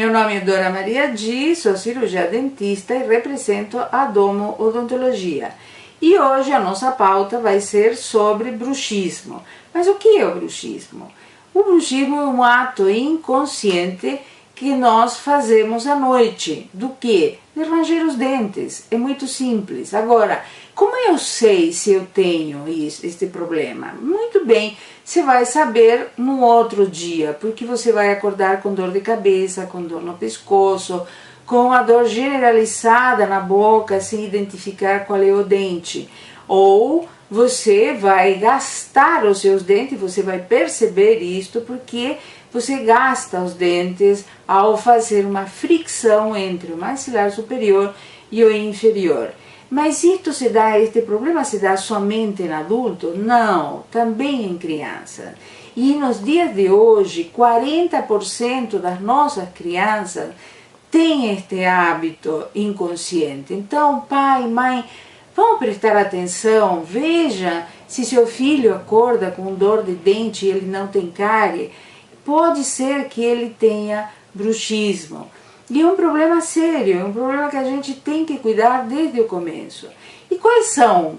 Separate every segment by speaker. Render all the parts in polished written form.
Speaker 1: Meu nome é Dora Maria Di, sou cirurgiã dentista e represento a Domo Odontologia. E hoje a nossa pauta vai ser sobre bruxismo. Mas o que é o bruxismo? O bruxismo é um ato inconsciente que nós fazemos à noite. Do que? De ranger os dentes. É muito simples. Agora, como eu sei se eu tenho este problema? Muito bem, você vai saber no outro dia, porque você vai acordar com dor de cabeça, com dor no pescoço, com a dor generalizada na boca, sem identificar qual é o dente. Ou você vai gastar os seus dentes, você vai perceber isto porque você gasta os dentes ao fazer uma fricção entre o maxilar superior e o inferior. Mas este problema se dá somente em adulto? Não, também em criança. E nos dias de hoje, 40% das nossas crianças têm este hábito inconsciente. Então, pai, mãe, vamos prestar atenção, veja se seu filho acorda com dor de dente e ele não tem cárie. Pode ser que ele tenha bruxismo. E é um problema sério, é um problema que a gente tem que cuidar desde o começo. E quais são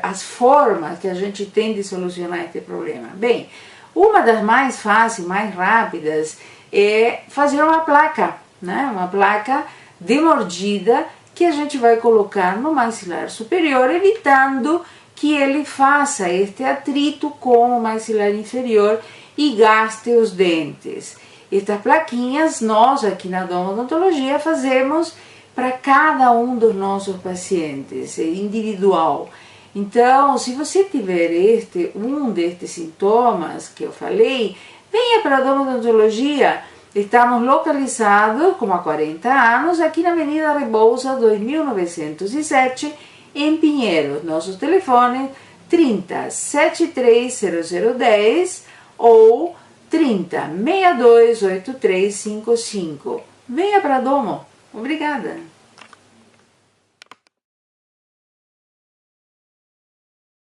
Speaker 1: as formas que a gente tem de solucionar este problema? Bem, uma das mais fáceis, mais rápidas, é fazer uma placa, né? Uma placa de mordida que a gente vai colocar no maxilar superior, evitando que ele faça este atrito com o maxilar inferior e gaste os dentes. Estas plaquinhas nós aqui na Domo Odontologia fazemos para cada um dos nossos pacientes, é individual. Então, se você tiver um destes sintomas que eu falei, venha para a Domo Odontologia. Estamos localizados, como há 40 anos, aqui na Avenida Rebouça 2907, em Pinheiros. Nossos telefones 30 73 0010 ou 30 62 8355. Venha para Domo. Obrigada.